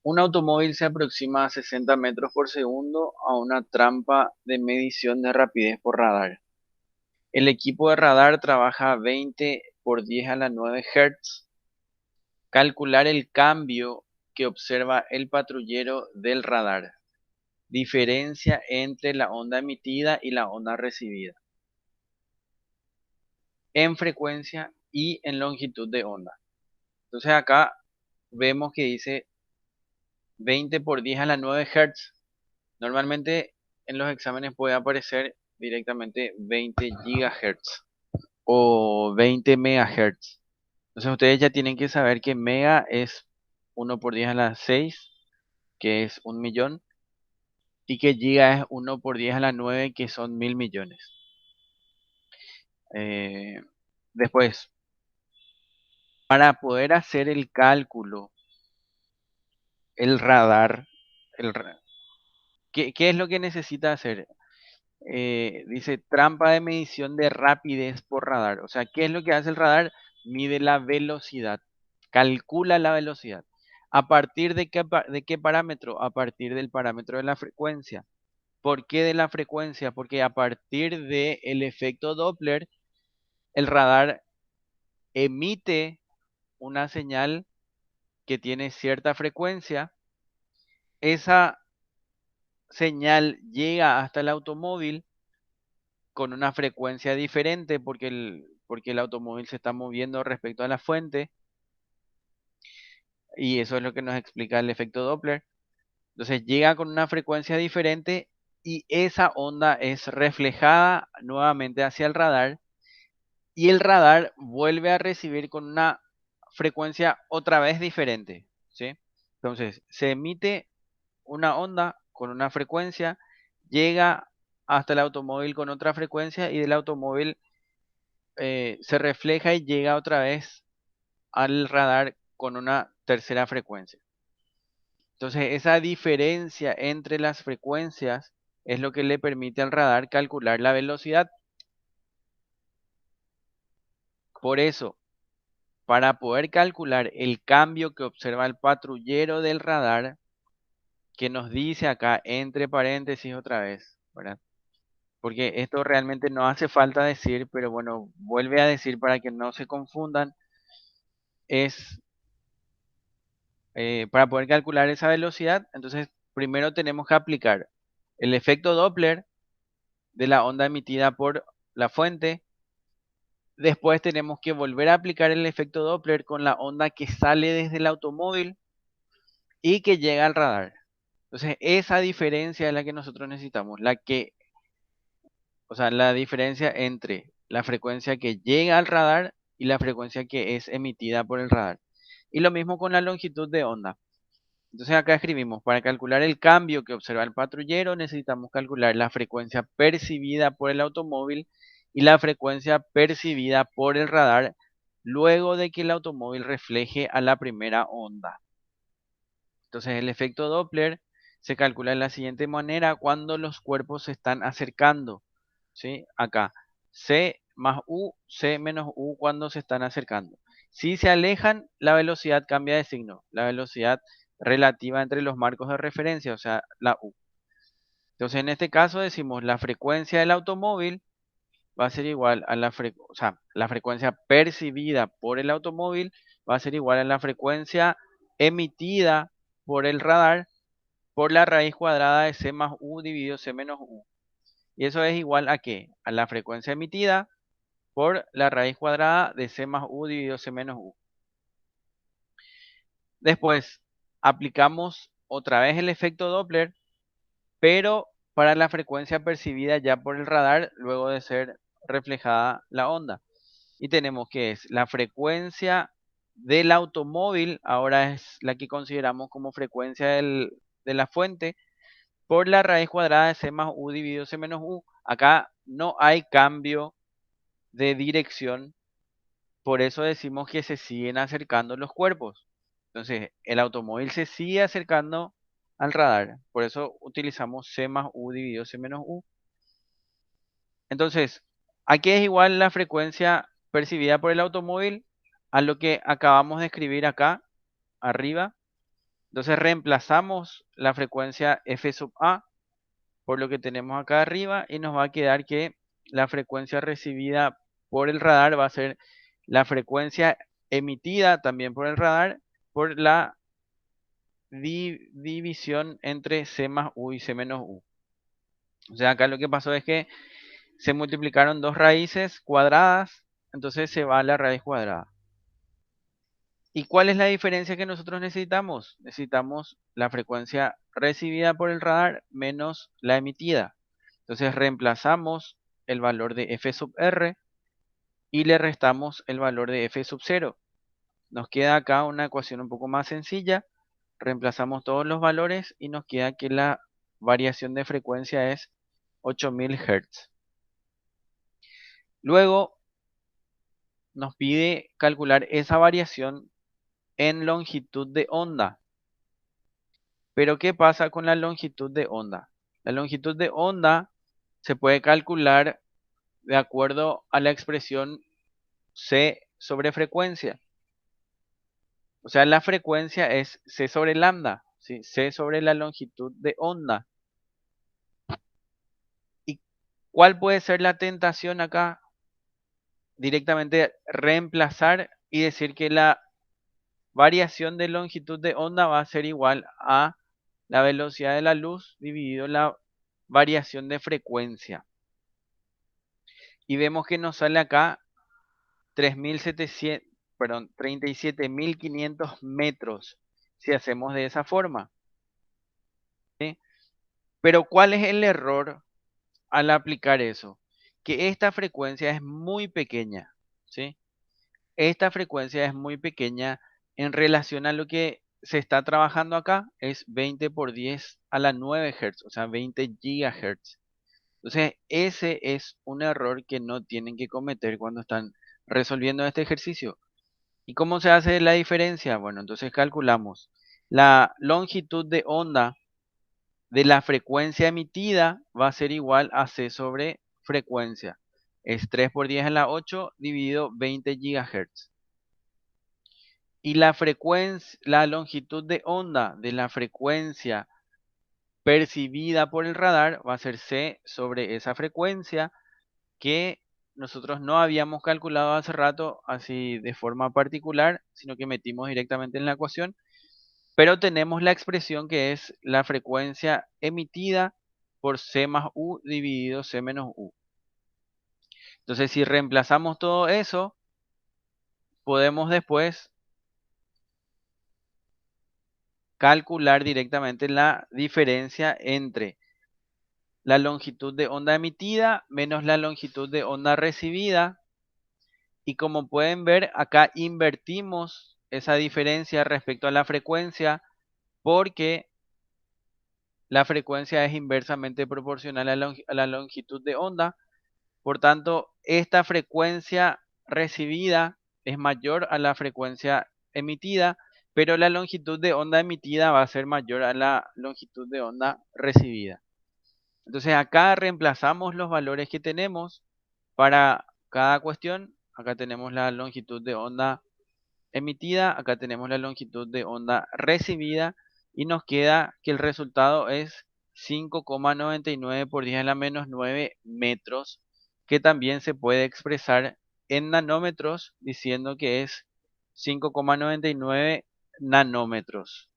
Un automóvil se aproxima a 60 metros por segundo a una trampa de medición de rapidez por radar. El equipo de radar trabaja a 20 por 10 a la 9 Hz. Calcular el cambio que observa el patrullero del radar. Diferencia entre la onda emitida y la onda recibida. En frecuencia y en longitud de onda. Entonces acá vemos que dice 20 por 10 a la 9 Hz. Normalmente en los exámenes puede aparecer directamente 20 GHz o 20 MHz. Entonces ustedes ya tienen que saber que mega es 1 por 10 a la 6, que es 1 millón, y que giga es 1 por 10 a la 9, que son 1000 millones. Eh, Después, para poder hacer el cálculo, el radar, el, ra- ¿qué es lo que necesita hacer? Dice trampa de medición de rapidez por radar. O sea, ¿qué es lo que hace el radar? Mide la velocidad, calcula la velocidad. ¿A partir de qué parámetro? A partir del parámetro de la frecuencia. ¿Por qué de la frecuencia? Porque a partir del efecto Doppler, el radar emite una señal que tiene cierta frecuencia. Esa señal llega hasta el automóvil con una frecuencia diferente porque el automóvil se está moviendo respecto a la fuente, y eso es lo que nos explica el efecto Doppler. Entonces llega con una frecuencia diferente y esa onda es reflejada nuevamente hacia el radar, y el radar vuelve a recibir con una frecuencia otra vez diferente, ¿sí? Entonces se emite una onda con una frecuencia, llega hasta el automóvil con otra frecuencia, y del automóvil se refleja y llega otra vez al radar con una tercera frecuencia. Entonces, esa diferencia entre las frecuencias es lo que le permite al radar calcular la velocidad. Por eso, para poder calcular el cambio que observa el patrullero del radar, que nos dice acá entre paréntesis otra vez, ¿verdad? Porque esto realmente no hace falta decir, pero bueno, vuelve a decir para que no se confundan, es para poder calcular esa velocidad. Entonces primero tenemos que aplicar el efecto Doppler de la onda emitida por la fuente. Después tenemos que volver a aplicar el efecto Doppler con la onda que sale desde el automóvil y que llega al radar. Entonces esa diferencia es la que nosotros necesitamos, o sea, la diferencia entre la frecuencia que llega al radar y la frecuencia que es emitida por el radar. Y lo mismo con la longitud de onda. Entonces acá escribimos, para calcular el cambio que observa el patrullero, necesitamos calcular la frecuencia percibida por el automóvil y la frecuencia percibida por el radar luego de que el automóvil refleje a la primera onda. Entonces el efecto Doppler se calcula de la siguiente manera cuando los cuerpos se están acercando, ¿sí? Acá, C más U, C menos U cuando se están acercando. Si se alejan, la velocidad cambia de signo, la velocidad relativa entre los marcos de referencia, o sea, la U. Entonces, en este caso decimos la frecuencia del automóvil va a ser igual a o sea, la frecuencia percibida por el automóvil va a ser igual a la frecuencia emitida por el radar por la raíz cuadrada de C más U dividido C menos U. ¿Y eso es igual a qué? A la frecuencia emitida por la raíz cuadrada de C más U dividido C menos U. Después aplicamos otra vez el efecto Doppler, pero para la frecuencia percibida ya por el radar luego de ser reflejada la onda. Y tenemos que es la frecuencia del automóvil, ahora es la que consideramos como frecuencia de la fuente, por la raíz cuadrada de C más U dividido C menos U. Acá no hay cambio de dirección, por eso decimos que se siguen acercando los cuerpos. Entonces, el automóvil se sigue acercando al radar, por eso utilizamos C más U dividido C menos U. Entonces, aquí es igual la frecuencia percibida por el automóvil a lo que acabamos de escribir acá arriba, Entonces reemplazamos la frecuencia f sub a por lo que tenemos acá arriba y nos va a quedar que la frecuencia recibida por el radar va a ser la frecuencia emitida también por el radar por la división entre C más U y C menos U. O sea, acá lo que pasó es que se multiplicaron dos raíces cuadradas, entonces se va a la raíz cuadrada. ¿Y cuál es la diferencia que nosotros necesitamos? Necesitamos la frecuencia recibida por el radar menos la emitida. Entonces reemplazamos el valor de f sub r y le restamos el valor de f sub 0. Nos queda acá una ecuación un poco más sencilla. Reemplazamos todos los valores y nos queda que la variación de frecuencia es 8000 Hz. Luego nos pide calcular esa variación en longitud de onda. Pero ¿qué pasa con la longitud de onda? La longitud de onda se puede calcular de acuerdo a la expresión C sobre frecuencia. O sea, la frecuencia es C sobre lambda, ¿sí? C sobre la longitud de onda. ¿Y cuál puede ser la tentación acá? Directamente reemplazar y decir que la variación de longitud de onda va a ser igual a la velocidad de la luz dividido la variación de frecuencia. Y vemos que nos sale acá 3700, perdón, 37.500 metros si hacemos de esa forma, ¿sí? Pero ¿cuál es el error al aplicar eso? Que esta frecuencia es muy pequeña, ¿sí? Esta frecuencia es muy pequeña en relación a lo que se está trabajando acá, es 20 por 10 a la 9 Hz, o sea, 20 GHz. Entonces, ese es un error que no tienen que cometer cuando están resolviendo este ejercicio. ¿Y cómo se hace la diferencia? Bueno, entonces calculamos la longitud de onda de la frecuencia emitida va a ser igual a C sobre frecuencia. Es 3 por 10 a la 8 dividido 20 GHz. Y la frecuencia, la longitud de onda de la frecuencia percibida por el radar va a ser C sobre esa frecuencia que nosotros no habíamos calculado hace rato así de forma particular, sino que metimos directamente en la ecuación, pero tenemos la expresión que es la frecuencia emitida por C más U dividido C menos U. Entonces, si reemplazamos todo eso, podemos después calcular directamente la diferencia entre la longitud de onda emitida menos la longitud de onda recibida. Y como pueden ver, acá invertimos esa diferencia respecto a la frecuencia porque la frecuencia es inversamente proporcional a la longitud de onda. Por tanto, esta frecuencia recibida es mayor a la frecuencia emitida, pero la longitud de onda emitida va a ser mayor a la longitud de onda recibida. Entonces acá reemplazamos los valores que tenemos para cada cuestión. Acá tenemos la longitud de onda emitida, acá tenemos la longitud de onda recibida y nos queda que el resultado es 5,99 por 10 a la menos 9 metros, que también se puede expresar en nanómetros diciendo que es 5,99 nanómetros.